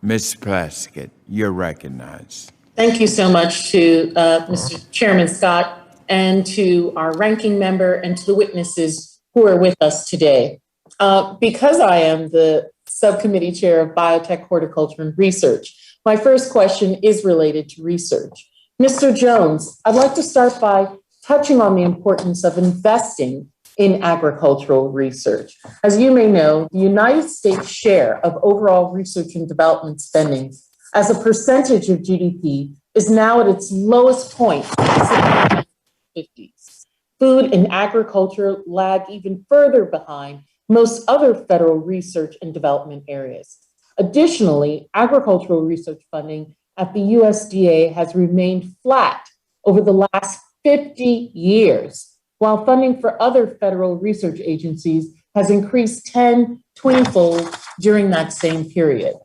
Ms. Plaskett, you're recognized. Thank you so much to Mr. Chairman Scott and to our ranking member and to the witnesses who are with us today. Because I am the subcommittee chair of Biotech, Horticulture, and Research, my first question is related to research. Mr. Jones, I'd like to start by touching on the importance of investing in agricultural research. As you may know, the United States share of overall research and development spending as a percentage of GDP is now at its lowest point since the 1950s. Food and agriculture lag even further behind most other federal research and development areas. Additionally, agricultural research funding at the USDA has remained flat over the last 50 years, while funding for other federal research agencies has increased 10, 20-fold during that same period.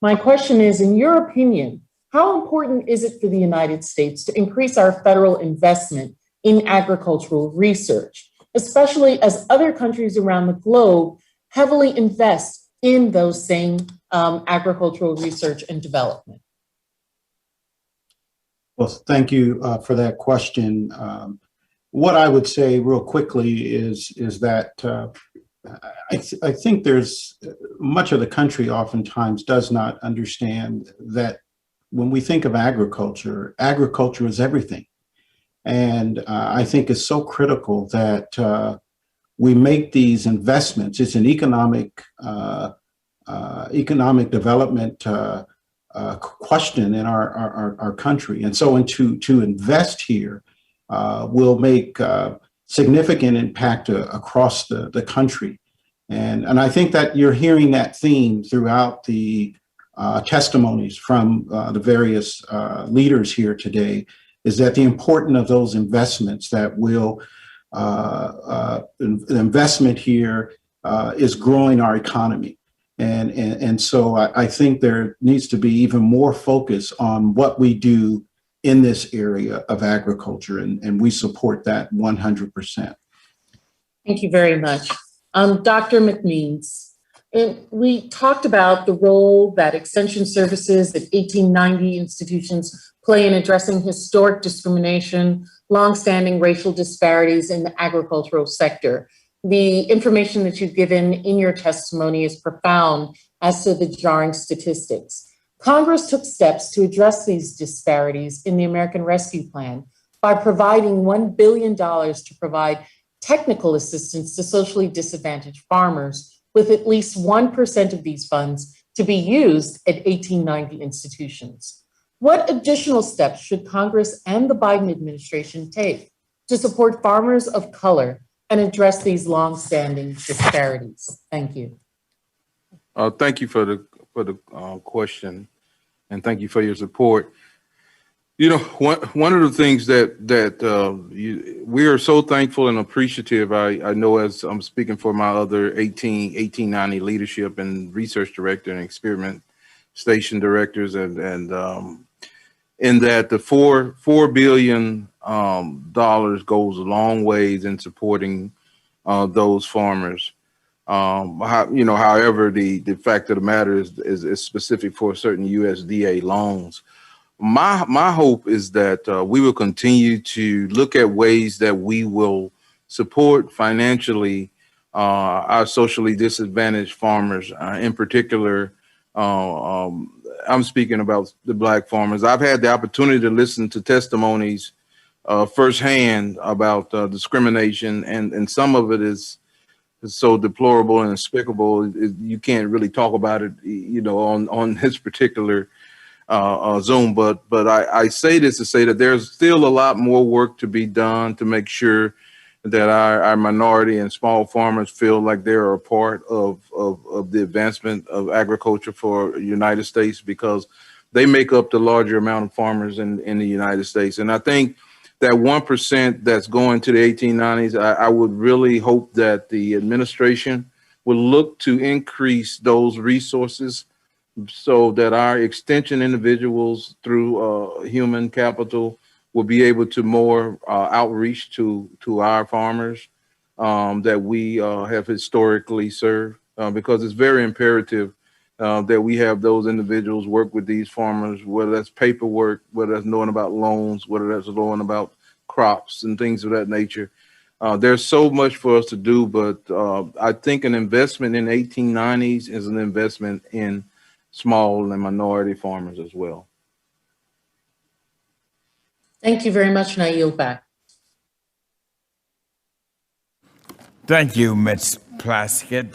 My question is, in your opinion, how important is it for the United States to increase our federal investment in agricultural research, especially as other countries around the globe heavily invest in those same agricultural research and development? Well, thank you for that question. What I would say real quickly is that I think there's much of the country oftentimes does not understand that when we think of agriculture, agriculture is everything. And I think it's so critical that we make these investments. It's an economic development question in our country. And so to invest here will make significant impact across the country. And I think that you're hearing that theme throughout the testimonies from the various leaders here today, is that the importance of those investments that will, the investment here is growing our economy. And so I think there needs to be even more focus on what we do in this area of agriculture, and we support that 100%. Thank you very much. Dr. McMeans, we talked about the role that extension services at 1890 institutions play in addressing historic discrimination, longstanding racial disparities in the agricultural sector. The information that you've given in your testimony is profound as to the jarring statistics. Congress took steps to address these disparities in the American Rescue Plan by providing $1 billion to provide technical assistance to socially disadvantaged farmers, with at least 1% of these funds to be used at 1890 institutions. What additional steps should Congress and the Biden administration take to support farmers of color and address these longstanding disparities? Thank you. Thank you for the question, and thank you for your support. You know, one of the things that we are so thankful and appreciative. I know, as I'm speaking for my other 1890 leadership and research director and experiment station directors, and in that the $4 billion goes a long ways in supporting those farmers. However, the fact of the matter is specific for certain USDA loans. My hope is that we will continue to look at ways that we will support financially our socially disadvantaged farmers. In particular, I'm speaking about the Black farmers. I've had the opportunity to listen to testimonies firsthand about discrimination, and some of it is so deplorable and despicable. You can't really talk about it, on this particular Zoom. But I say this to say that there's still a lot more work to be done to make sure that our minority and small farmers feel like they're a part of the advancement of agriculture for the United States, because they make up the larger amount of farmers in the United States. And I think that 1% that's going to the 1890s, I would really hope that the administration will look to increase those resources so that our extension individuals through human capital will be able to more outreach to our farmers that we have historically served, because it's very imperative that we have those individuals work with these farmers, whether that's paperwork, whether that's knowing about loans, whether that's knowing about crops and things of that nature. There's so much for us to do, but I think an investment in 1890s is an investment in small and minority farmers as well. Thank you very much, and I yield back. Thank you, Ms. Plaskett.